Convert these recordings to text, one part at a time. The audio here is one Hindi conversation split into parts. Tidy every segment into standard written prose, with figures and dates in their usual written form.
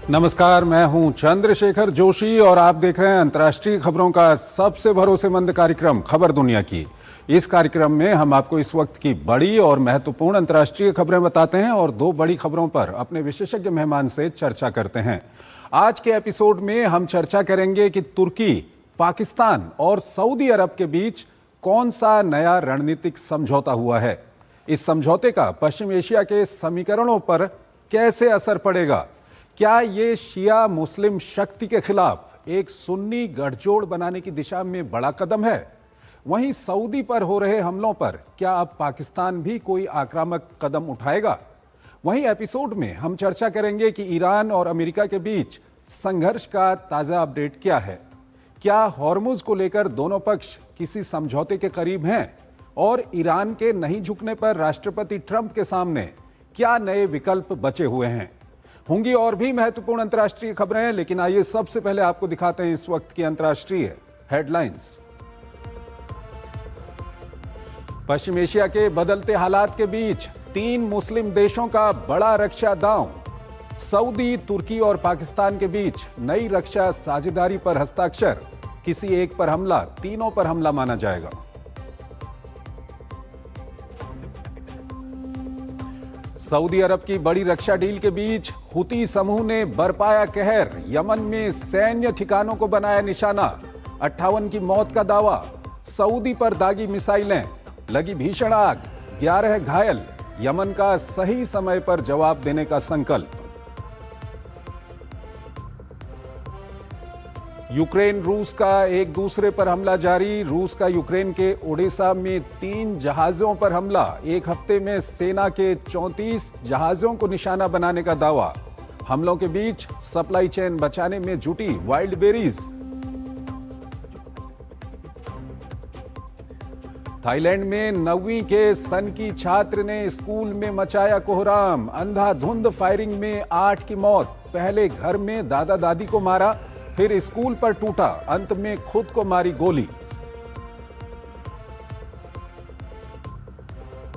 नमस्कार, मैं हूं चंद्रशेखर जोशी और आप देख रहे हैं अंतर्राष्ट्रीय खबरों का सबसे भरोसेमंद कार्यक्रम खबर दुनिया की। इस कार्यक्रम में हम आपको इस वक्त की बड़ी और महत्वपूर्ण अंतर्राष्ट्रीय खबरें बताते हैं और दो बड़ी खबरों पर अपने विशेषज्ञ मेहमान से चर्चा करते हैं। आज के एपिसोड में हम चर्चा करेंगे कि तुर्की, पाकिस्तान और सऊदी अरब के बीच कौन सा नया रणनीतिक समझौता हुआ है। इस समझौते का पश्चिम एशिया के समीकरणों पर कैसे असर पड़ेगा। क्या ये शिया मुस्लिम शक्ति के खिलाफ एक सुन्नी गठजोड़ बनाने की दिशा में बड़ा कदम है। वहीं सऊदी पर हो रहे हमलों पर क्या अब पाकिस्तान भी कोई आक्रामक कदम उठाएगा। वहीं एपिसोड में हम चर्चा करेंगे कि ईरान और अमेरिका के बीच संघर्ष का ताजा अपडेट क्या है। क्या हॉर्मुज को लेकर दोनों पक्ष किसी समझौते के करीब हैं और ईरान के नहीं झुकने पर राष्ट्रपति ट्रंप के सामने क्या नए विकल्प बचे हुए हैं। होंगी और भी महत्वपूर्ण अंतर्राष्ट्रीय खबरें, लेकिन आइए सबसे पहले आपको दिखाते हैं इस वक्त की अंतर्राष्ट्रीय हेडलाइंस। पश्चिम एशिया के बदलते हालात के बीच 3 मुस्लिम देशों का बड़ा रक्षा दांव। सऊदी, तुर्की और पाकिस्तान के बीच नई रक्षा साझेदारी पर हस्ताक्षर। किसी एक पर हमला तीनों पर हमला माना जाएगा। सऊदी अरब की बड़ी रक्षा डील के बीच हुती समूह ने बरपाया कहर। यमन में सैन्य ठिकानों को बनाया निशाना। 58 की मौत का दावा। सऊदी पर दागी मिसाइलें, लगी भीषण आग, 11 घायल। यमन का सही समय पर जवाब देने का संकल्प। यूक्रेन रूस का एक दूसरे पर हमला जारी। रूस का यूक्रेन के ओडेसा में 3 जहाजों पर हमला। एक हफ्ते में सेना के 34 जहाजों को निशाना बनाने का दावा। हमलों के बीच सप्लाई चेन बचाने में जुटी वाइल्ड बेरीज। थाईलैंड में 9वीं के सन की छात्र ने स्कूल में मचाया कोहराम। अंधाधुंध फायरिंग में 8 की मौत। पहले घर में दादा दादी को मारा, फिर स्कूल पर टूटा, अंत में खुद को मारी गोली।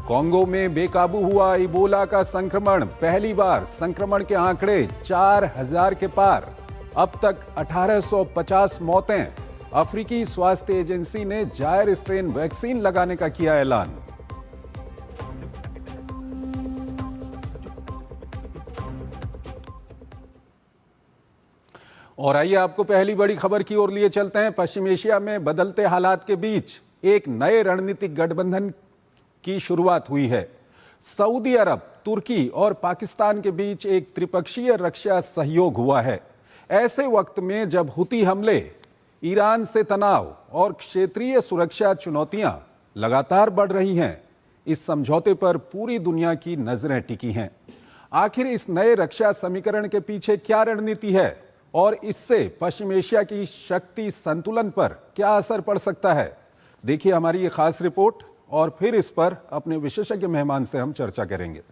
कांगो में बेकाबू हुआ इबोला का संक्रमण। पहली बार संक्रमण के आंकड़े 4000 के पार। अब तक 1850 मौतें। अफ्रीकी स्वास्थ्य एजेंसी ने जायर स्ट्रेन वैक्सीन लगाने का किया ऐलान। और आइए आपको पहली बड़ी खबर की ओर लिए चलते हैं। पश्चिम एशिया में बदलते हालात के बीच एक नए रणनीतिक गठबंधन की शुरुआत हुई है। सऊदी अरब, तुर्की और पाकिस्तान के बीच एक त्रिपक्षीय रक्षा सहयोग हुआ है। ऐसे वक्त में जब हुती हमले, ईरान से तनाव और क्षेत्रीय सुरक्षा चुनौतियां लगातार बढ़ रही हैं, इस समझौते पर पूरी दुनिया की नजरें टिकी हैं। आखिर इस नए रक्षा समीकरण के पीछे क्या रणनीति है और इससे पश्चिम एशिया की शक्ति संतुलन पर क्या असर पड़ सकता है। देखिए हमारी ये खास रिपोर्ट और फिर इस पर अपने विशेषज्ञ मेहमान से हम चर्चा करेंगे।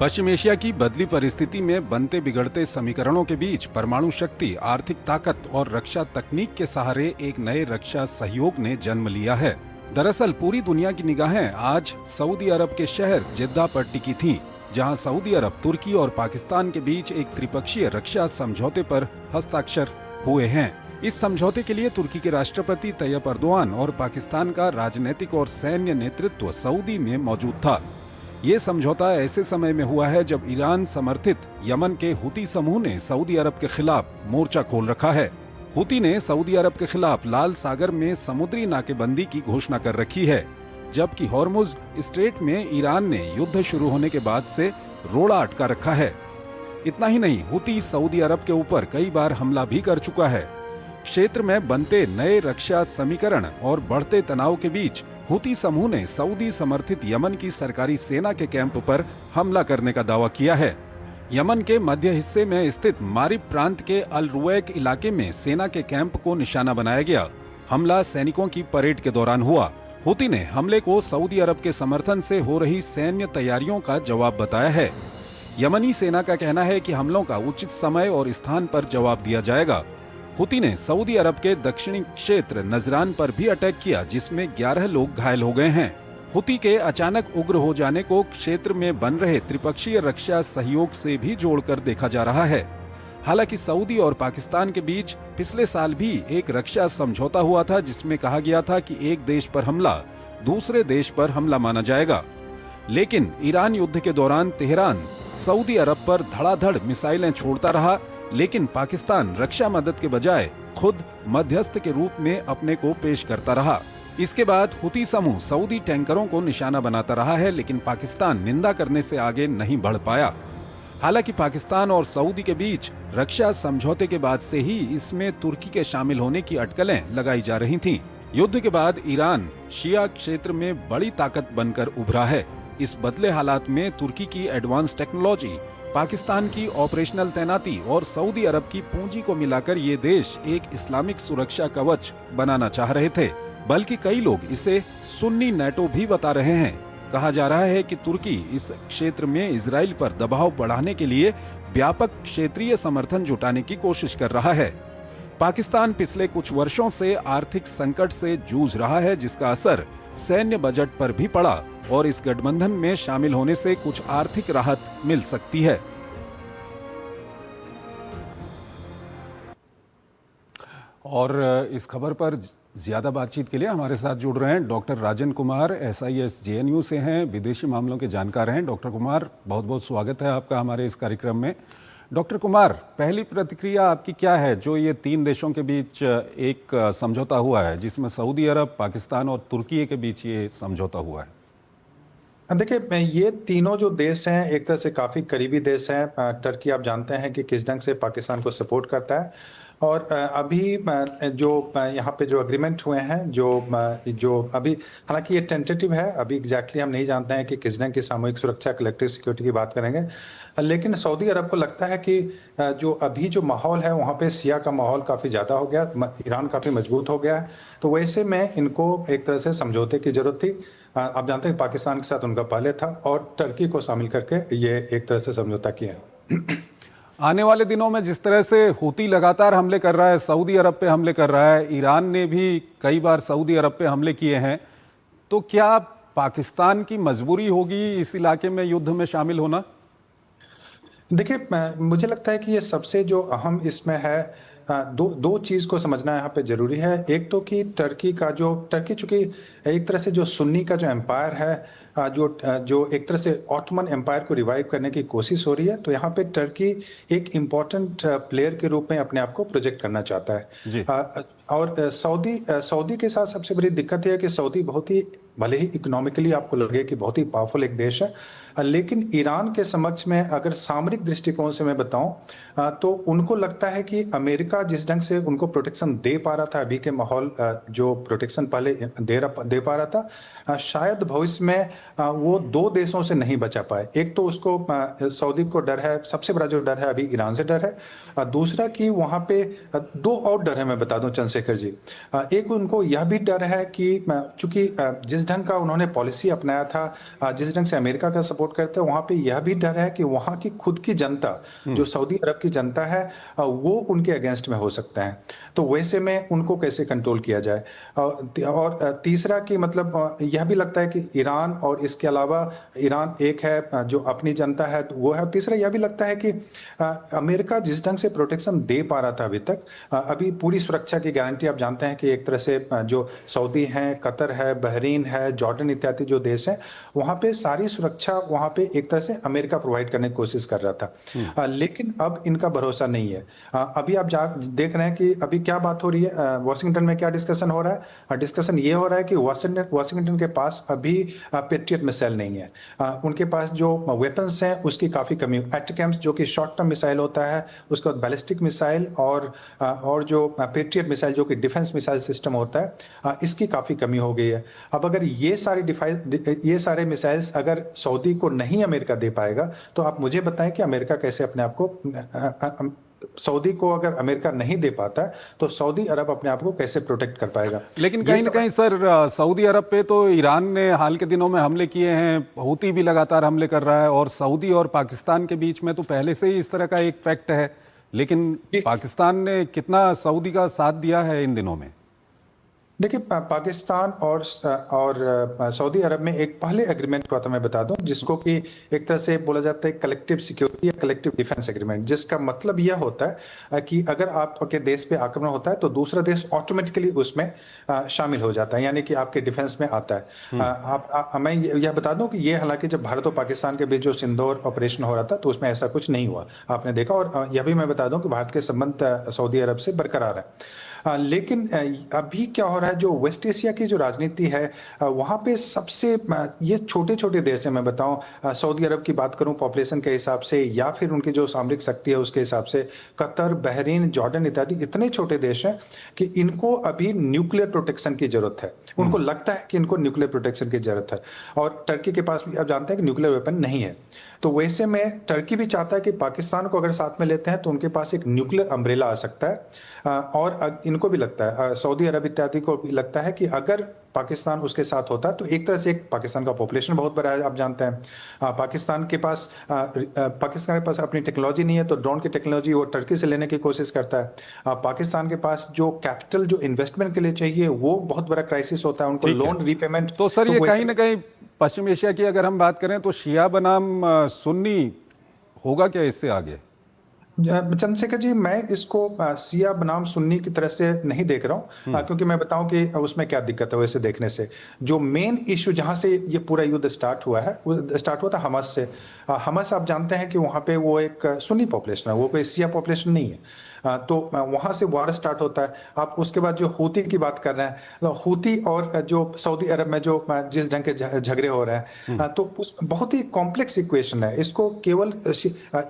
पश्चिम एशिया की बदली परिस्थिति में बनते बिगड़ते समीकरणों के बीच परमाणु शक्ति, आर्थिक ताकत और रक्षा तकनीक के सहारे एक नए रक्षा सहयोग ने जन्म लिया है। दरअसल पूरी दुनिया की निगाहें आज सऊदी अरब के शहर जिद्दा पर टिकी थीं, जहां सऊदी अरब, तुर्की और पाकिस्तान के बीच एक त्रिपक्षीय रक्षा समझौते पर हस्ताक्षर हुए हैं। इस समझौते के लिए तुर्की के राष्ट्रपति तैयब अर्दोआन और पाकिस्तान का राजनीतिक और सैन्य नेतृत्व सऊदी में मौजूद था। ये समझौता ऐसे समय में हुआ है जब ईरान समर्थित यमन के हुती समूह ने सऊदी अरब के खिलाफ मोर्चा खोल रखा है। हुती ने सऊदी अरब के खिलाफ लाल सागर में समुद्री नाकेबंदी की घोषणा कर रखी है, जबकि हॉर्मुज स्ट्रेट में ईरान ने युद्ध शुरू होने के बाद से रोड़ा अटका रखा है। इतना ही नहीं, हुती सऊदी अरब के ऊपर कई बार हमला भी कर चुका है। क्षेत्र में बनते नए रक्षा समीकरण और बढ़ते तनाव के बीच हुती समूह ने सऊदी समर्थित यमन की सरकारी सेना के कैंप पर हमला करने का दावा किया है। यमन के मध्य हिस्से में स्थित मारिब प्रांत के अल रुवैक इलाके में सेना के कैंप को निशाना बनाया गया। हमला सैनिकों की परेड के दौरान हुआ। हुती ने हमले को सऊदी अरब के समर्थन से हो रही सैन्य तैयारियों का जवाब बताया है। यमनी सेना का कहना है कि हमलों का उचित समय और स्थान पर जवाब दिया जाएगा। हुती ने सऊदी अरब के दक्षिणी क्षेत्र नजरान पर भी अटैक किया, जिसमें 11 लोग घायल हो गए हैं। हुती के अचानक उग्र हो जाने को क्षेत्र में बन रहे त्रिपक्षीय रक्षा सहयोग से भी जोड़कर देखा जा रहा है। हालांकि सऊदी और पाकिस्तान के बीच पिछले साल भी एक रक्षा समझौता हुआ था, जिसमें कहा गया था कि एक देश पर हमला दूसरे देश पर हमला माना जाएगा। लेकिन ईरान युद्ध के दौरान तेहरान सऊदी अरब पर धड़ाधड़ मिसाइलें छोड़ता रहा, लेकिन पाकिस्तान रक्षा मदद के बजाय खुद मध्यस्थ के रूप में अपने को पेश करता रहा। इसके बाद हुती समूह सऊदी टैंकरों को निशाना बनाता रहा है, लेकिन पाकिस्तान निंदा करने से आगे नहीं बढ़ पाया। हालांकि पाकिस्तान और सऊदी के बीच रक्षा समझौते के बाद से ही इसमें तुर्की के शामिल होने की अटकलें लगाई जा रही थीं। युद्ध के बाद ईरान शिया क्षेत्र में बड़ी ताकत बनकर उभरा है। इस बदले हालात में तुर्की की एडवांस टेक्नोलॉजी, पाकिस्तान की ऑपरेशनल तैनाती और सऊदी अरब की पूंजी को मिलाकर ये देश एक इस्लामिक सुरक्षा कवच बनाना चाह रहे थे। बल्कि कई लोग इसे सुन्नी नेटो भी बता रहे हैं। कहा जा रहा है कि तुर्की इस क्षेत्र में इजराइल पर दबाव बढ़ाने के लिए व्यापक क्षेत्रीय समर्थन जुटाने की कोशिश कर रहा है। पाकिस्तान पिछले कुछ वर्षों से आर्थिक संकट से जूझ रहा है, जिसका असर सैन्य बजट पर भी पड़ा और इस गठबंधन में शामिल होने से कुछ आर्थिक राहत मिल सकती है। और इस खबर पर ज्यादा बातचीत के लिए हमारे साथ जुड़ रहे हैं doctor Rajan Kumar, SIS JNU से हैं, विदेशी मामलों के जानकार हैं। डॉक्टर कुमार, बहुत बहुत स्वागत है आपका हमारे इस कार्यक्रम में। डॉक्टर कुमार, पहली प्रतिक्रिया आपकी क्या है जो ये तीन देशों के बीच एक समझौता हुआ है, जिसमें सऊदी अरब, पाकिस्तान और तुर्की के बीच ये समझौता हुआ है? देखिए, ये तीनों जो देश हैं एक तरह से काफ़ी करीबी देश हैं। टर्की आप जानते हैं कि किस ढंग से पाकिस्तान को सपोर्ट करता है। और अभी जो यहाँ पे जो एग्रीमेंट हुए हैं, जो अभी हालांकि ये टेंटेटिव है, अभी एग्जैक्टली हम नहीं जानते हैं कि किस ढंग की सामूहिक सुरक्षा, कलेक्टिव सिक्योरिटी की बात करेंगे। लेकिन सऊदी अरब को लगता है कि जो अभी जो माहौल है वहाँ पे सिया का माहौल काफ़ी ज़्यादा हो गया, ईरान काफ़ी मजबूत हो गया है। तो वैसे में इनको एक तरह से समझौते की ज़रूरत थी। आप जानते हैं पाकिस्तान के साथ उनका पहले था और टर्की को शामिल करके ये एक तरह से समझौता किया है। आने वाले दिनों में जिस तरह से हुती लगातार हमले कर रहा है, सऊदी अरब पे हमले कर रहा है, ईरान ने भी कई बार सऊदी अरब पे हमले किए हैं, तो क्या पाकिस्तान की मजबूरी होगी इस इलाके में युद्ध में शामिल होना? देखिए, मुझे लगता है कि ये सबसे जो अहम इसमें है, दो चीज़ को समझना यहाँ पे ज़रूरी है। एक तो कि टर्की चूँकि एक तरह से जो सुन्नी का जो एम्पायर है, जो एक तरह से ऑटोमन एम्पायर को रिवाइव करने की कोशिश हो रही है, तो यहाँ पे टर्की एक इम्पॉर्टेंट प्लेयर के रूप में अपने आप को प्रोजेक्ट करना चाहता है जी। और सऊदी के साथ सबसे बड़ी दिक्कत यह है कि सऊदी बहुत ही, भले ही इकोनॉमिकली आपको लगे कि बहुत ही पावरफुल एक देश है, लेकिन ईरान के समक्ष में अगर सामरिक दृष्टिकोण से मैं बताऊं तो उनको लगता है कि अमेरिका जिस ढंग से उनको प्रोटेक्शन दे पा रहा था, अभी के माहौल जो प्रोटेक्शन पहले दे पा रहा था, शायद भविष्य में वो दो देशों से नहीं बचा पाए। एक तो उसको सऊदी को डर है, सबसे बड़ा जो डर है अभी ईरान से डर है। दूसरा कि वहाँ पे दो और डर है, मैं बता दूं चंद्रशेखर जी। एक उनको यह भी डर है कि चूंकि जिस ढंग का उन्होंने पॉलिसी अपनाया था, जिस ढंग से अमेरिका का सपोर्ट करते हैं, वहाँ पे यह भी डर है कि वहाँ की खुद की जनता, जो सऊदी अरब की जनता है, वो उनके अगेंस्ट में हो सकता है। तो वैसे में उनको कैसे कंट्रोल किया जाए। और तीसरा कि मतलब यह भी लगता है कि ईरान और इसके अलावा ईरान एक है जो अपनी जनता है वो है। तीसरा यह भी लगता है कि अमेरिका जिस ढंग से प्रोटेक्शन दे पा रहा था अभी तक, अभी पूरी सुरक्षा की गारंटी आप जानते हैं कि एक तरह से जो सऊदी हैं, कतर है, बहरीन है, जॉर्डन इत्यादि जो देश हैं, वहाँ पे सारी सुरक्षा वहाँ पे एक तरह से अमेरिका प्रोवाइड करने की कोशिश कर रहा था। लेकिन अब इनका भरोसा नहीं है। अभी आप देख रहे हैं कि अभी क्या बात हो रही है, वॉशिंगटन में क्या डिस्कशन हो रहा है। डिस्कशन ये हो रहा है कि वॉशिंगटन के पास अभी पेट्रियट मिसाइल नहीं है। उनके पास जो वेपन्स हैं उसकी काफ़ी कमी, एटकैम्स जो कि शॉर्ट टर्म मिसाइल होता है, उसके बाद बैलिस्टिक मिसाइल और जो पेट्रियट मिसाइल जो कि डिफेंस मिसाइल सिस्टम होता है, इसकी काफ़ी कमी हो गई है। अब अगर ये सारे मिसाइल्स अगर सऊदी को नहीं अमेरिका दे पाएगा, तो आप मुझे बताएं कि अमेरिका कैसे अपने आप को, सऊदी को अगर अमेरिका नहीं दे पाता है तो सऊदी अरब अपने आप को कैसे प्रोटेक्ट कर पाएगा। लेकिन कहीं ना कहीं सर, सऊदी अरब पे तो ईरान ने हाल के दिनों में हमले किए हैं, हुती भी लगातार हमले कर रहा है, और सऊदी और पाकिस्तान के बीच में तो पहले से ही इस तरह का एक फैक्ट है। लेकिन पाकिस्तान ने कितना सऊदी का साथ दिया है इन दिनों में? देखिए पाकिस्तान और सऊदी अरब में एक पहले एग्रीमेंट हुआ था, मैं बता दूं, जिसको कि एक तरह से बोला जाता है कलेक्टिव सिक्योरिटी या कलेक्टिव डिफेंस एग्रीमेंट, जिसका मतलब यह होता है कि अगर आपके देश पे आक्रमण होता है तो दूसरा देश ऑटोमेटिकली उसमें शामिल हो जाता है, यानी कि आपके डिफेंस में आता है। मैं यह बता दूं कि ये हालांकि जब भारत और पाकिस्तान के बीच जो सिंदूर ऑपरेशन हो रहा था तो उसमें ऐसा कुछ नहीं हुआ, आपने देखा। और यह भी मैं बता दूं कि भारत के संबंध सऊदी अरब से बरकरार है। लेकिन अभी क्या हो रहा है, जो वेस्ट एशिया की जो राजनीति है वहाँ पे सबसे ये छोटे छोटे देश हैं, मैं बताऊं सऊदी अरब की बात करूं पॉपुलेशन के हिसाब से या फिर उनकी जो सामरिक शक्ति है उसके हिसाब से, कतर, बहरीन, जॉर्डन इत्यादि इतने छोटे देश हैं कि इनको अभी न्यूक्लियर प्रोटेक्शन की जरूरत है। उनको लगता है कि इनको न्यूक्लियर प्रोटेक्शन की जरूरत है, और टर्की के पास भी आप जानते हैं कि न्यूक्लियर वेपन नहीं है। तो वैसे में टर्की भी चाहता है कि पाकिस्तान को अगर साथ में लेते हैं तो उनके पास एक न्यूक्लियर अम्ब्रेला आ सकता है। और इनको भी लगता है, सऊदी अरब इत्यादि को भी लगता है कि अगर पाकिस्तान उसके साथ होता है तो एक तरह से, एक पाकिस्तान का पॉपुलेशन बहुत बड़ा है आप जानते हैं, पाकिस्तान के पास अपनी टेक्नोलॉजी नहीं है, तो ड्रोन की टेक्नोलॉजी वो टर्की से लेने की कोशिश करता है। पाकिस्तान के पास जो कैपिटल जो इन्वेस्टमेंट के लिए चाहिए वो बहुत बड़ा क्राइसिस होता है, उनको लोन रीपेमेंट। तो सर ये कहीं ना कहीं पश्चिम एशिया की अगर हम बात करें तो शिया बनाम सुन्नी होगा क्या इससे आगे? चंद्रशेखर जी, मैं इसको शिया बनाम सुन्नी की तरह से नहीं देख रहा हूँ, क्योंकि मैं बताऊं कि उसमें क्या दिक्कत है वैसे देखने से। जो मेन इशू जहां से ये पूरा युद्ध स्टार्ट हुआ है वो स्टार्ट हुआ था हमास से। हमास आप जानते हैं कि वहां पे वो एक सुन्नी पॉपुलेशन है, वो कोई शिया पॉपुलेशन नहीं है। तो वहां से वार स्टार्ट होता है। आप उसके बाद जो हूती की बात कर रहे हैं, तो हूती और जो सऊदी अरब में जो जिस ढंग के झगड़े हो रहे हैं, तो उस बहुत ही कॉम्प्लेक्स इक्वेशन है। इसको केवल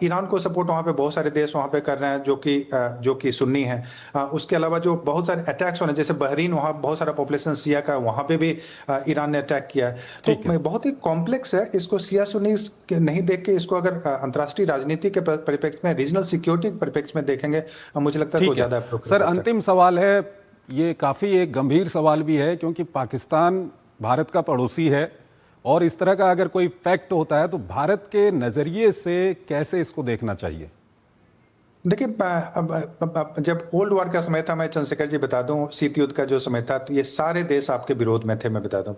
ईरान को सपोर्ट वहां पे बहुत सारे देश वहां पे कर रहे हैं जो कि सुन्नी है। उसके अलावा जो बहुत सारे अटैक्स हो रहे हैं, जैसे बहरीन, वहां बहुत सारा पॉपुलेशन शिया का, वहां पे भी ईरान ने अटैक किया है। तो बहुत ही कॉम्प्लेक्स है। इसको शिया सुन्नी नहीं देख के, इसको अगर अंतर्राष्ट्रीय राजनीति के परिप्रेक्ष्य में, रीजनल सिक्योरिटी के परिप्रेक्ष्य में देखेंगे, मुझे लगता है वो ज्यादा सर अंतिम सवाल है, ये काफी एक गंभीर सवाल भी है क्योंकि पाकिस्तान भारत का पड़ोसी है और इस तरह का अगर कोई फैक्ट होता है तो भारत के नजरिए से कैसे इसको देखना चाहिए? देखिए, जब ओल्ड वॉर का समय था, मैं चंद्रशेखर जी बता दूं, शीत युद्ध का जो समय था, तो ये सारे देश आपके विरोध में थे। मैं बता दूं,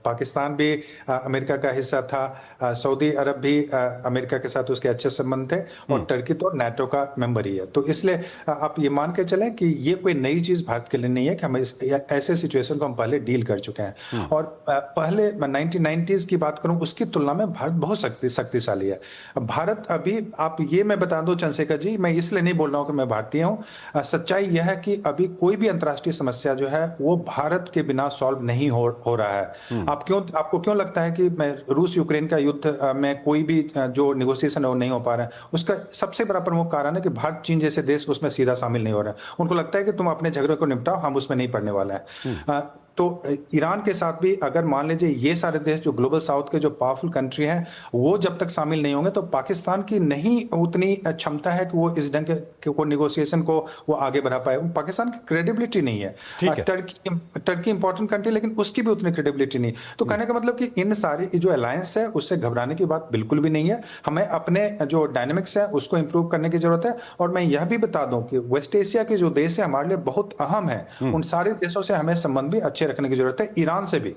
पाकिस्तान भी अमेरिका का हिस्सा था, सऊदी अरब भी अमेरिका के साथ उसके अच्छे संबंध थे, और टर्की तो नाटो का मेंबर ही है। तो इसलिए आप ये मान के चलें कि ये कोई नई चीज भारत के लिए नहीं है कि हम ऐसे सिचुएशन को हम पहले डील कर चुके हैं। और पहले 1990s की बात करूं, उसकी तुलना में भारत बहुत शक्तिशाली है। भारत अभी, आप ये मैं बता दूं चंद्रशेखर जी, मैं इसलिए नहीं बोल रहा हूं कि मैं भारतीय हूं, सच्चाई यह है कि अभी कोई भी अंतर्राष्ट्रीय समस्या जो है वो भारत के बिना सॉल्व नहीं हो रहा है। आपको क्यों लगता है कि रूस यूक्रेन का युद्ध में कोई भी जो निगोशिएशन है वो नहीं हो पा रहा है? उसका सबसे बड़ा प्रमुख कारण है कि भारत, चीन जैसे देश उसमें सीधा शामिल नहीं हो रहा है। उनको लगता है कि तुम अपने झगड़े को निपटाओ, हम उसमें नहीं पड़ने वाला है। तो ईरान के साथ भी अगर मान लीजिए ये सारे देश जो ग्लोबल साउथ के जो पावरफुल कंट्री हैं वो जब तक शामिल नहीं होंगे, तो पाकिस्तान की नहीं उतनी क्षमता है कि वो इस ढंग के को निगोशिएशन को वो आगे बढ़ा पाए। पाकिस्तान की क्रेडिबिलिटी नहीं है। टर्की इंपॉर्टेंट कंट्री, लेकिन उसकी भी उतनी क्रेडिबिलिटी नहीं। तो कहने का मतलब कि इन सारी जो अलायंस है उससे घबराने की बात बिल्कुल भी नहीं है। हमें अपने जो डायनेमिक्स है उसको इंप्रूव करने की जरूरत है। और मैं यह भी बता दूं कि वेस्ट एशिया के जो देश है हमारे लिए बहुत अहम है, उन सारे देशों से हमें संबंध भी अच्छे रखने की जरूरत है, ईरान से भी।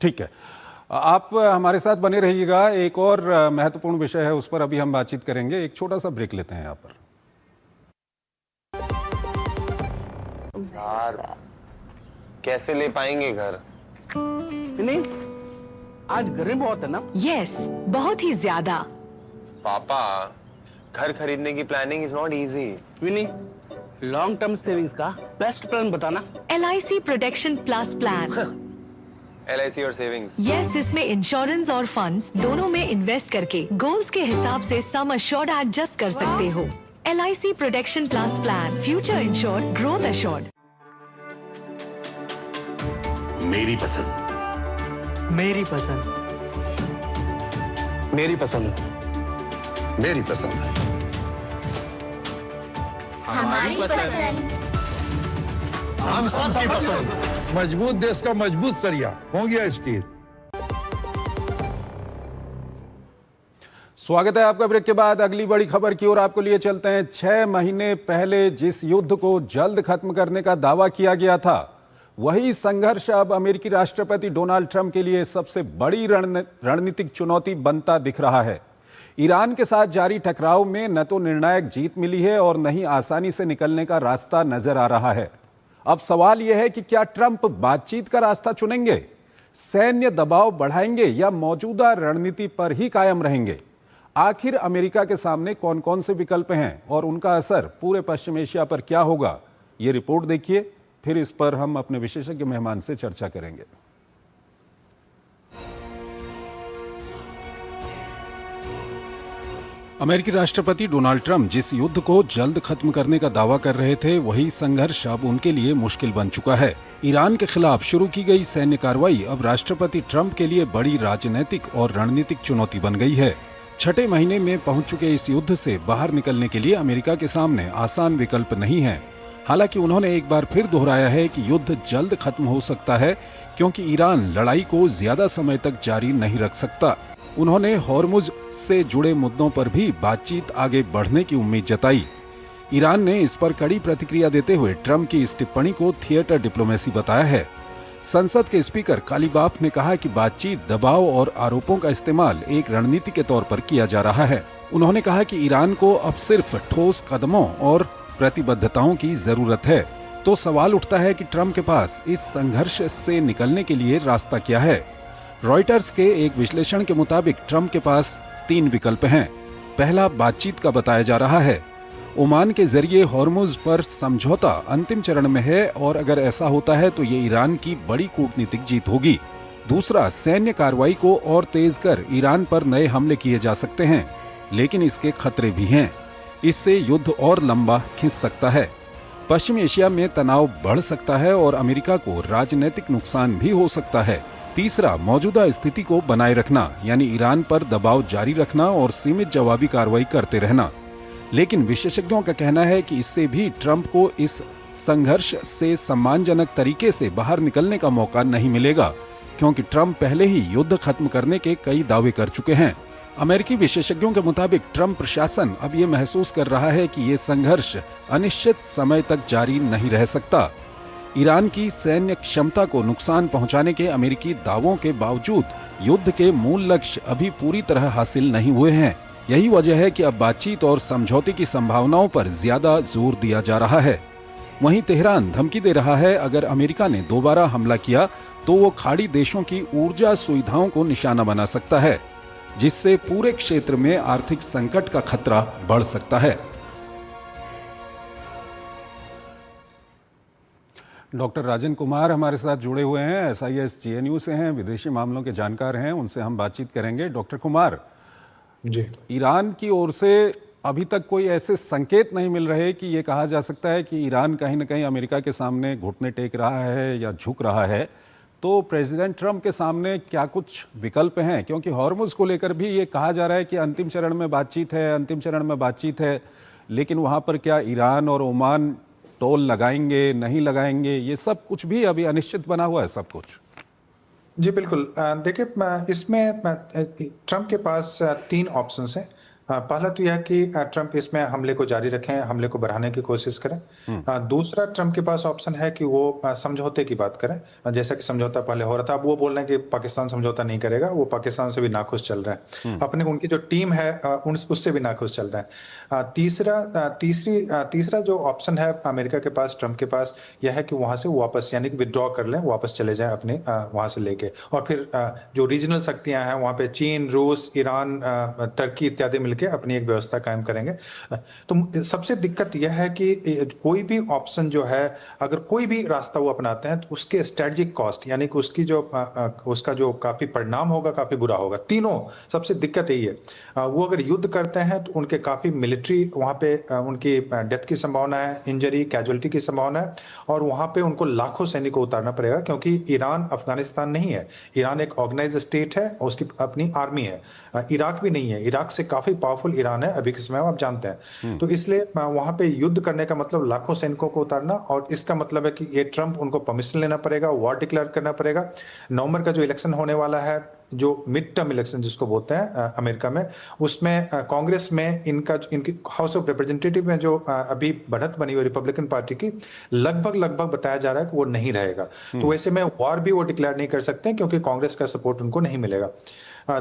ठीक है, आप हमारे साथ बने रहिएगा। एक और महत्वपूर्ण विषय है, उस पर अभी हम बातचीत करेंगे। एक छोटा सा ब्रेक लेते हैं यहाँ पर। यार कैसे ले पाएंगे घर? नहीं, आज गर्मी बहुत है ना? यस, बहुत ही ज्यादा। पापा, घर खरीदने की planning is not easy. Vini, long term savings का बेस्ट प्लान बताना। LIC protection plus plan. LIC और सेविंग्स? यस, इसमें इंश्योरेंस और फंड्स दोनों में इन्वेस्ट करके गोल्स के हिसाब से सम अश्योर्ड एडजस्ट कर सकते हो। LIC protection plus plan, future insured, growth assured. मेरी पसंद, मेरी पसंद, मेरी पसंद, मेरी पसंद, हमारी पसंद, हम सबकी पसंद। मजबूत देश का मजबूत सरिया हो गया स्टील। स्वागत है आपका ब्रेक के बाद। अगली बड़ी खबर की ओर आपको लिए चलते हैं। 6 महीने पहले जिस युद्ध को जल्द खत्म करने का दावा किया गया था वही संघर्ष अब अमेरिकी राष्ट्रपति डोनाल्ड ट्रंप के लिए सबसे बड़ी रणनीतिक चुनौती बनता दिख रहा है। ईरान के साथ जारी टकराव में न तो निर्णायक जीत मिली है और न ही आसानी से निकलने का रास्ता नजर आ रहा है। अब सवाल यह है कि क्या ट्रंप बातचीत का रास्ता चुनेंगे, सैन्य दबाव बढ़ाएंगे या मौजूदा रणनीति पर ही कायम रहेंगे। आखिर अमेरिका के सामने कौन कौन से विकल्प हैं और उनका असर पूरे पश्चिम एशिया पर क्या होगा, ये रिपोर्ट देखिए, फिर इस पर हम अपने विशेषज्ञ मेहमान से चर्चा करेंगे। अमेरिकी राष्ट्रपति डोनाल्ड ट्रंप जिस युद्ध को जल्द खत्म करने का दावा कर रहे थे, वही संघर्ष अब उनके लिए मुश्किल बन चुका है। ईरान के खिलाफ शुरू की गई सैन्य कार्रवाई अब राष्ट्रपति ट्रंप के लिए बड़ी राजनीतिक और रणनीतिक चुनौती बन गई है। छठे महीने में पहुंच चुके इस युद्ध से बाहर निकलने के लिए अमेरिका के सामने आसान विकल्प नहीं है। हालांकि उन्होंने एक बार फिर दोहराया है कि युद्ध जल्द खत्म हो सकता है, क्योंकि ईरान लड़ाई को ज्यादा समय तक जारी नहीं रख सकता। उन्होंने हॉर्मुज से जुड़े मुद्दों पर भी बातचीत आगे बढ़ने की उम्मीद जताई। ईरान ने इस पर कड़ी प्रतिक्रिया देते हुए ट्रंप की इस टिप्पणी को थिएटर डिप्लोमेसी बताया है। संसद के स्पीकर कालीबाफ ने कहा कि बातचीत, दबाव और आरोपों का इस्तेमाल एक रणनीति के तौर पर किया जा रहा है। उन्होंने कहा कि ईरान को अब सिर्फ ठोस कदमों और प्रतिबद्धताओं की जरूरत है। तो सवाल उठता है कि ट्रंप के पास इस संघर्ष से निकलने के लिए रास्ता क्या है। रॉयटर्स के एक विश्लेषण के मुताबिक ट्रंप के पास 3 विकल्प हैं। पहला बातचीत का बताया जा रहा है। ओमान के जरिए हॉर्मुज पर समझौता अंतिम चरण में है और अगर ऐसा होता है तो ये ईरान की बड़ी कूटनीतिक जीत होगी। दूसरा, सैन्य कार्रवाई को और तेज कर ईरान पर नए हमले किए जा सकते हैं, लेकिन इसके खतरे भी हैं। इससे युद्ध और लंबा खिंच सकता है। पश्चिम एशिया में तनाव बढ़ सकता है और अमेरिका को राजनीतिक नुकसान भी हो सकता है। तीसरा, मौजूदा स्थिति को बनाए रखना, यानी ईरान पर दबाव जारी रखना और सीमित जवाबी कार्रवाई करते रहना। लेकिन विशेषज्ञों का कहना है कि इससे भी ट्रंप को इस संघर्ष से सम्मानजनक तरीके से बाहर निकलने का मौका नहीं मिलेगा, क्योंकि ट्रंप पहले ही युद्ध खत्म करने के कई दावे कर चुके हैं। अमेरिकी विशेषज्ञों के मुताबिक ट्रंप प्रशासन अब ये महसूस कर रहा है कि ये संघर्ष अनिश्चित समय तक जारी नहीं रह सकता। ईरान की सैन्य क्षमता को नुकसान पहुंचाने के अमेरिकी दावों के बावजूद युद्ध के मूल लक्ष्य अभी पूरी तरह हासिल नहीं हुए हैं। यही वजह है कि अब बातचीत और समझौते की संभावनाओं पर ज्यादा जोर दिया जा रहा है। वहीं तेहरान धमकी दे रहा है, अगर अमेरिका ने दोबारा हमला किया तो वो खाड़ी देशों की ऊर्जा सुविधाओं को निशाना बना सकता है, जिससे पूरे क्षेत्र में आर्थिक संकट का खतरा बढ़ सकता है। डॉक्टर राजन कुमार हमारे साथ जुड़े हुए हैं, SIS GNU से हैं, विदेशी मामलों के जानकार हैं, उनसे हम बातचीत करेंगे। डॉक्टर कुमार जी, ईरान की ओर से अभी तक कोई ऐसे संकेत नहीं मिल रहे कि ये कहा जा सकता है कि ईरान कहीं ना कहीं अमेरिका के सामने घुटने टेक रहा है या झुक रहा है। तो प्रेसिडेंट ट्रंप के सामने क्या कुछ विकल्प हैं? क्योंकि हॉर्मुज को लेकर भी ये कहा जा रहा है कि अंतिम चरण में बातचीत है, लेकिन वहाँ पर क्या ईरान और ओमान टोल लगाएंगे, नहीं लगाएंगे, ये सब कुछ भी अभी अनिश्चित बना हुआ है सब कुछ। जी बिल्कुल। देखिए, इसमें ट्रंप के पास 3 ऑप्शंस हैं। पहला तो यह कि ट्रंप इसमें हमले को जारी रखें, हमले को बढ़ाने की कोशिश करें। दूसरा, ट्रंप के पास ऑप्शन है कि वो समझौते की बात करें, जैसा कि समझौता पहले हो रहा था। अब वो बोल रहे हैं कि पाकिस्तान समझौता नहीं करेगा, वो पाकिस्तान से भी नाखुश चल रहे हैं, उनकी जो टीम है उससे भी नाखुश चल रहे हैं। तीसरा जो ऑप्शन है अमेरिका के पास, ट्रंप के पास, यह है कि वहां से वापस, यानी कि विड्रॉ कर लें, वापस चले जाएं अपने वहां से लेके, और फिर जो रीजनल शक्तियां हैं वहां पे चीन, रूस, ईरान, टर्की इत्यादि मिलकर अपनी एक व्यवस्था कायम करेंगे। तो सबसे दिक्कत यह है कि कोई भी ऑप्शन जो है, अगर कोई भी रास्ता वो अपनाते हैं तो उसके स्ट्रेटेजिक कॉस्ट, यानी कि उसका जो काफी परिणाम होगा, काफी बुरा होगा। तीनों सबसे दिक्कत यही है। वो अगर युद्ध करते हैं तो उनके काफी मिलिट्री वहां पे उनकी डेथ की संभावना है, इंजरी, कैजुअलिटी की संभावना है, और वहां पे उनको लाखों सैनिकों को उतारना पड़ेगा, क्योंकि ईरान अफगानिस्तान नहीं है। ईरान एक ऑर्गेनाइज्ड स्टेट है और उसकी अपनी आर्मी है। इराक भी नहीं है, इराक से काफी पावरफुल ईरान है अभी के समय में, आप जानते हैं। तो इसलिए वहां पे युद्ध करने का मतलब लाखों लाखों सैनिकों को उतारना, और इसका मतलब है कि ये ट्रंप उनको परमिशन लेना पड़ेगा, वॉर डिक्लेयर करना पड़ेगा। नवंबर का जो इलेक्शन होने वाला है, जो मिड टर्म इलेक्शन जिसको बोलते हैं अमेरिका में, उसमें कांग्रेस में इनकी हाउस ऑफ रिप्रेजेंटेटिव में जो अभी बढ़त बनी हुई रिपब्लिकन पार्टी की, लगभग बताया जा रहा है कि वो नहीं रहेगा। तो वैसे में वॉर भी वो डिक्लेयर नहीं कर सकते क्योंकि कांग्रेस का सपोर्ट उनको नहीं मिलेगा।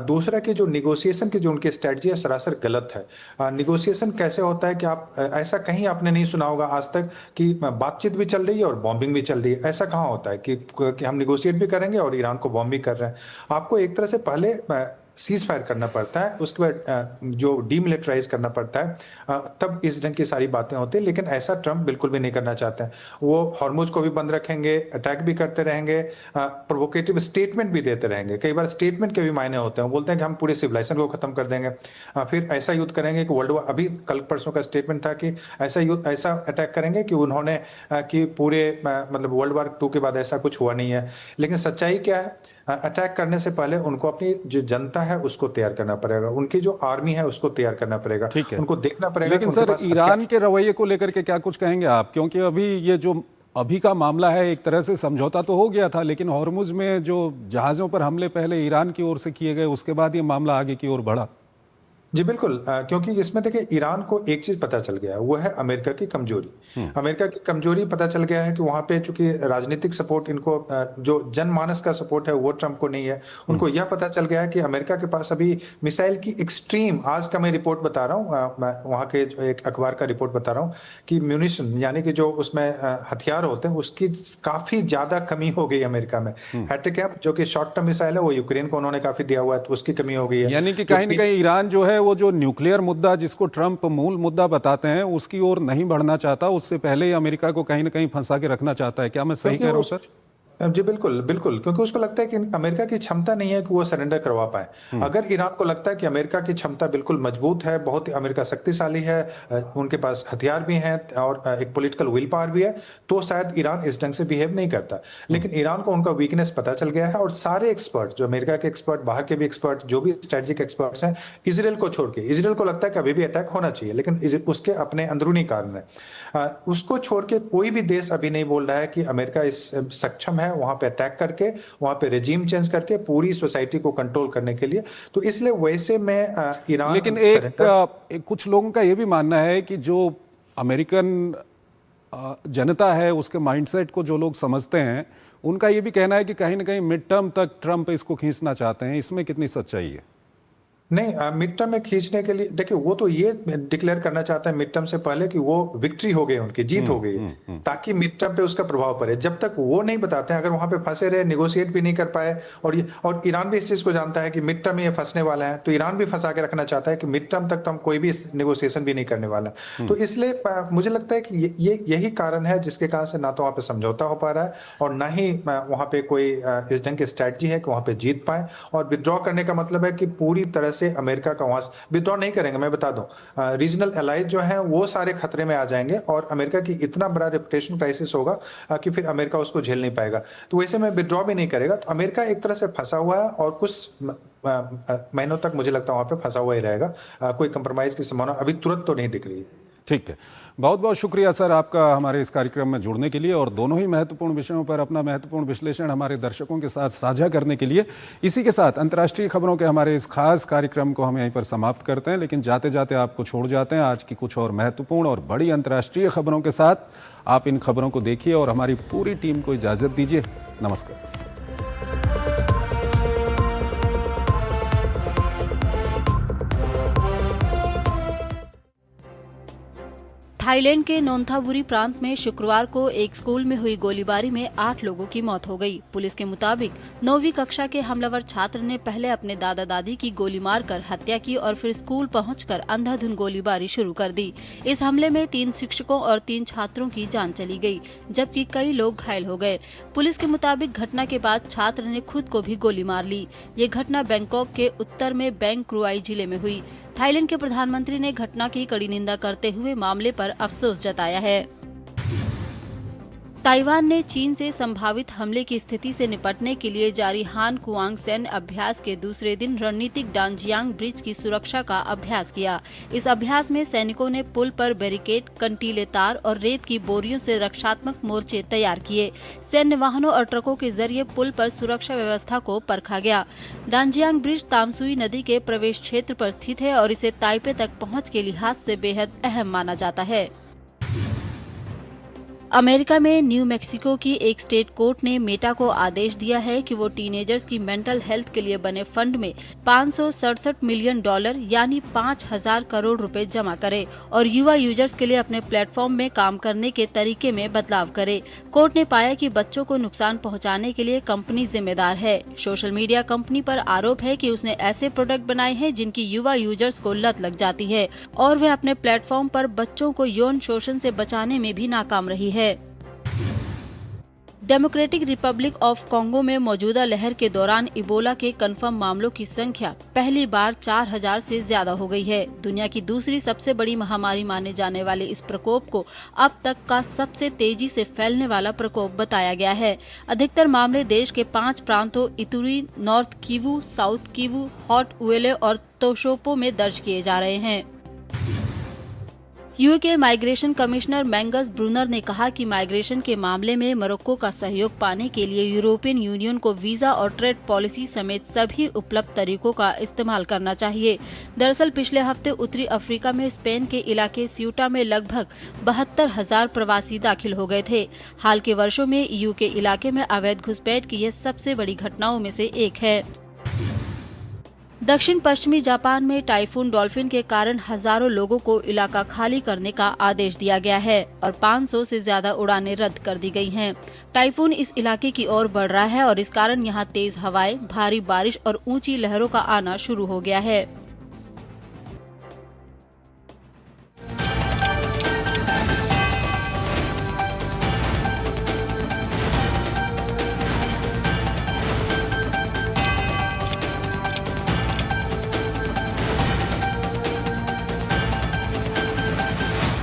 दूसरा कि जो निगोशिएशन की जो उनकी स्ट्रेटजी है सरासर गलत है। निगोशिएशन कैसे होता है कि आप ऐसा कहीं आपने नहीं सुना होगा आज तक कि बातचीत भी चल रही है और बॉम्बिंग भी चल रही है। ऐसा कहाँ होता है कि हम निगोशिएट भी करेंगे और ईरान को बॉम्ब भी कर रहे हैं। आपको एक तरह से पहले सीज फायर करना पड़ता है, उसके बाद जो डीमिलिटराइज करना पड़ता है, तब इस ढंग की सारी बातें होती हैं। लेकिन ऐसा ट्रंप बिल्कुल भी नहीं करना चाहते हैं। वो हॉर्मुज को भी बंद रखेंगे, अटैक भी करते रहेंगे, प्रोवोकेटिव स्टेटमेंट भी देते रहेंगे। कई बार स्टेटमेंट के भी मायने होते हैं। वो बोलते हैं कि हम पूरे सिविलाइजेशन को खत्म कर देंगे, फिर ऐसा युद्ध करेंगे कि वर्ल्ड वार, अभी कल परसों का स्टेटमेंट था कि ऐसा अटैक करेंगे कि उन्होंने कि पूरे मतलब वर्ल्ड वार 2 के बाद ऐसा कुछ हुआ नहीं है। लेकिन सच्चाई क्या है? अटैक करने से पहले उनको अपनी जो जनता है उसको तैयार करना पड़ेगा, उनकी जो आर्मी है उसको तैयार करना पड़ेगा, उनको देखना पड़ेगा। लेकिन सर, ईरान के रवैये को लेकर के क्या कुछ कहेंगे आप? क्योंकि अभी ये जो अभी का मामला है, एक तरह से समझौता तो हो गया था, लेकिन हॉर्मुज में जो जहाज़ों पर हमले पहले ईरान की ओर से किए गए, उसके बाद ये मामला आगे की ओर बढ़ा। जी बिल्कुल, क्योंकि इसमें देखिए ईरान को एक चीज पता चल गया है, वो है अमेरिका की कमजोरी। अमेरिका की कमजोरी पता चल गया है कि वहां पे चूंकि राजनीतिक सपोर्ट इनको जो जनमानस का सपोर्ट है वो ट्रंप को नहीं है। उनको यह पता चल गया है कि अमेरिका के पास अभी मिसाइल की एक्सट्रीम, आज का मैं रिपोर्ट बता रहा हूँ, वहां के एक अखबार का रिपोर्ट बता रहा हूँ कि म्यूनिशन यानी कि जो उसमें हथियार होते हैं उसकी काफी ज्यादा कमी हो गई अमेरिका में। एटैकैम्प जो कि शॉर्ट टर्म मिसाइल है वो यूक्रेन को उन्होंने काफी दिया हुआ है, तो उसकी कमी हो गई है। यानी कि कहीं ना कहीं ईरान जो है वो जो न्यूक्लियर मुद्दा जिसको ट्रंप मूल मुद्दा बताते हैं उसकी ओर नहीं बढ़ना चाहता, उससे पहले ही अमेरिका को कहीं ना कहीं फंसा के रखना चाहता है। क्या मैं सही कह रहा हूं सर? जी बिल्कुल बिल्कुल, क्योंकि उसको लगता है कि अमेरिका की क्षमता नहीं है कि वो सरेंडर करवा पाए। अगर ईरान को लगता है कि अमेरिका की क्षमता बिल्कुल मजबूत है, बहुत अमेरिका शक्तिशाली है, उनके पास हथियार भी हैं और एक पॉलिटिकल विल पावर भी है, तो शायद ईरान इस ढंग से बिहेव नहीं करता। लेकिन ईरान को उनका वीकनेस पता चल गया है और सारे एक्सपर्ट, जो अमेरिका के एक्सपर्ट, बाहर के भी एक्सपर्ट, जो भी स्ट्रेटेजिक एक्सपर्ट्स हैं, इजराइल को छोड़ के, इजराइल को लगता है कि अभी भी अटैक होना चाहिए, लेकिन उसके अपने अंदरूनी कारण है। उसको छोड़ के कोई भी देश अभी नहीं बोल रहा है कि अमेरिका इस सक्षम है वहां पे अटैक करके, वहां पे रेजिम चेंज करके पूरी सोसाइटी को कंट्रोल करने के लिए। तो इसलिए वैसे में ईरान, लेकिन एक कुछ लोगों का यह भी मानना है कि जो अमेरिकन जनता है उसके माइंडसेट को जो लोग समझते हैं, उनका यह भी कहना है कि कहीं ना कहीं मिड टर्म तक ट्रंप इसको खींचना चाहते हैं। इसमें कितनी सच्चाई है? नहीं, मिड टर्म में खींचने के लिए देखिए, वो तो ये डिक्लेयर करना चाहता है मिड टर्म से पहले कि वो विक्ट्री हो गई, उनकी जीत हो गई, ताकि मिड टर्म पे उसका प्रभाव पड़े। जब तक वो नहीं बताते हैं, अगर वहां पे फंसे रहे, निगोशिएट भी नहीं कर पाए, और ईरान भी इस चीज को जानता है कि मिड टर्म में ये फंसने वाला है, तो ईरान भी फंसा के रखना चाहता है कि मिड टर्म तक तो हम कोई भी निगोशिएशन भी नहीं करने वाला। तो इसलिए मुझे लगता है कि ये यही कारण है जिसके कारण से ना तो वहां पे समझौता हो पा रहा है और ना ही वहां पे कोई इस ढंग की स्ट्रैटेजी है कि वहां पे जीत पाए। और विड्रॉ करने का मतलब है कि पूरी तरह से अमेरिका का वहां विड्रॉ नहीं करेंगे। मैं बता दूं, रीजनल एलाइज जो हैं वो सारे खतरे में आ जाएंगे और अमेरिका की इतना बड़ा रेपुटेशन क्राइसिस होगा कि फिर अमेरिका उसको झेल नहीं पाएगा। तो वैसे में विड्रॉ भी नहीं करेगा। तो अमेरिका एक तरह से फंसा हुआ है और कुछ महीनों तक मुझे लगता है वहां पे फंसा हुआ ही रहेगा। कोई कंप्रोमाइज की संभावना अभी तुरंत तो नहीं दिख रही है। ठीक है, बहुत बहुत शुक्रिया सर आपका हमारे इस कार्यक्रम में जुड़ने के लिए और दोनों ही महत्वपूर्ण विषयों पर अपना महत्वपूर्ण विश्लेषण हमारे दर्शकों के साथ साझा करने के लिए। इसी के साथ अंतर्राष्ट्रीय खबरों के हमारे इस खास कार्यक्रम को हम यहीं पर समाप्त करते हैं, लेकिन जाते जाते आपको छोड़ जाते हैं आज की कुछ और महत्वपूर्ण और बड़ी अंतर्राष्ट्रीय खबरों के साथ। आप इन खबरों को देखिए और हमारी पूरी टीम को इजाज़त दीजिए। नमस्कार। थाईलैंड के नोंथाबुरी प्रांत में शुक्रवार को एक स्कूल में हुई गोलीबारी में 8 लोगों की मौत हो गई। पुलिस के मुताबिक 9वीं कक्षा के हमलावर छात्र ने पहले अपने दादा दादी की गोली मारकर हत्या की और फिर स्कूल पहुंचकर अंधाधुंध गोलीबारी शुरू कर दी। इस हमले में 3 शिक्षकों और 3 छात्रों की जान चली गई, जबकि कई लोग घायल हो गए। पुलिस के मुताबिक घटना के बाद छात्र ने खुद को भी गोली मार ली। ये घटना बैंकॉक के उत्तर में बैंक क्रुआई जिले में हुई। थाईलैंड के प्रधानमंत्री ने घटना की कड़ी निंदा करते हुए मामले पर अफसोस जताया है। ताइवान ने चीन से संभावित हमले की स्थिति से निपटने के लिए जारी हान कुआंग सैन्य अभ्यास के दूसरे दिन रणनीतिक डांजियांग ब्रिज की सुरक्षा का अभ्यास किया। इस अभ्यास में सैनिकों ने पुल पर बैरिकेड, कंटीले तार और रेत की बोरियों से रक्षात्मक मोर्चे तैयार किए। सैन्य वाहनों और ट्रकों के जरिए पुल पर सुरक्षा व्यवस्था को परखा गया। डांजियांग ब्रिज तामसुई नदी के प्रवेश क्षेत्र पर स्थित है और इसे ताइपे तक पहुँच के लिहाज से बेहद अहम माना जाता है। अमेरिका में न्यू मैक्सिको की एक स्टेट कोर्ट ने मेटा को आदेश दिया है कि वो टीनेजर्स की मेंटल हेल्थ के लिए बने फंड में $567 मिलियन यानी 5,000 करोड़ रुपए जमा करे और युवा यूजर्स के लिए अपने प्लेटफॉर्म में काम करने के तरीके में बदलाव करे। कोर्ट ने पाया कि बच्चों को नुकसान पहुंचाने के लिए कंपनी जिम्मेदार है। सोशल मीडिया कंपनी पर आरोप है कि उसने ऐसे प्रोडक्ट बनाए हैं जिनकी युवा यूजर्स को लत लग जाती है और वे अपने प्लेटफॉर्म पर बच्चों को यौन शोषण से बचाने में भी नाकाम रही है। डेमोक्रेटिक रिपब्लिक ऑफ कॉन्गो में मौजूदा लहर के दौरान इबोला के कंफर्म मामलों की संख्या पहली बार 4,000 से ज्यादा हो गई है। दुनिया की दूसरी सबसे बड़ी महामारी माने जाने वाले इस प्रकोप को अब तक का सबसे तेजी से फैलने वाला प्रकोप बताया गया है। अधिकतर मामले देश के 5 प्रांतों Ituri, North Kivu, South Kivu, Haut Uele और तोशोपो में दर्ज किए जा रहे हैं। UK migration commissioner Magnus Brunner ने कहा कि माइग्रेशन के मामले में मोरक्को का सहयोग पाने के लिए यूरोपियन यूनियन को वीजा और ट्रेड पॉलिसी समेत सभी उपलब्ध तरीकों का इस्तेमाल करना चाहिए। दरअसल पिछले हफ्ते उत्तरी अफ्रीका में स्पेन के इलाके स्यूटा में लगभग 72,000 प्रवासी दाखिल हो गए थे। हाल के वर्षों में ईयू के इलाके में अवैध घुसपैठ की यह सबसे बड़ी घटनाओं में से एक है। दक्षिण पश्चिमी जापान में टाइफून डॉल्फिन के कारण हजारों लोगों को इलाका खाली करने का आदेश दिया गया है और 500 से ज्यादा उड़ानें रद्द कर दी गई हैं। टाइफून इस इलाके की ओर बढ़ रहा है और इस कारण यहां तेज हवाएं, भारी बारिश और ऊंची लहरों का आना शुरू हो गया है।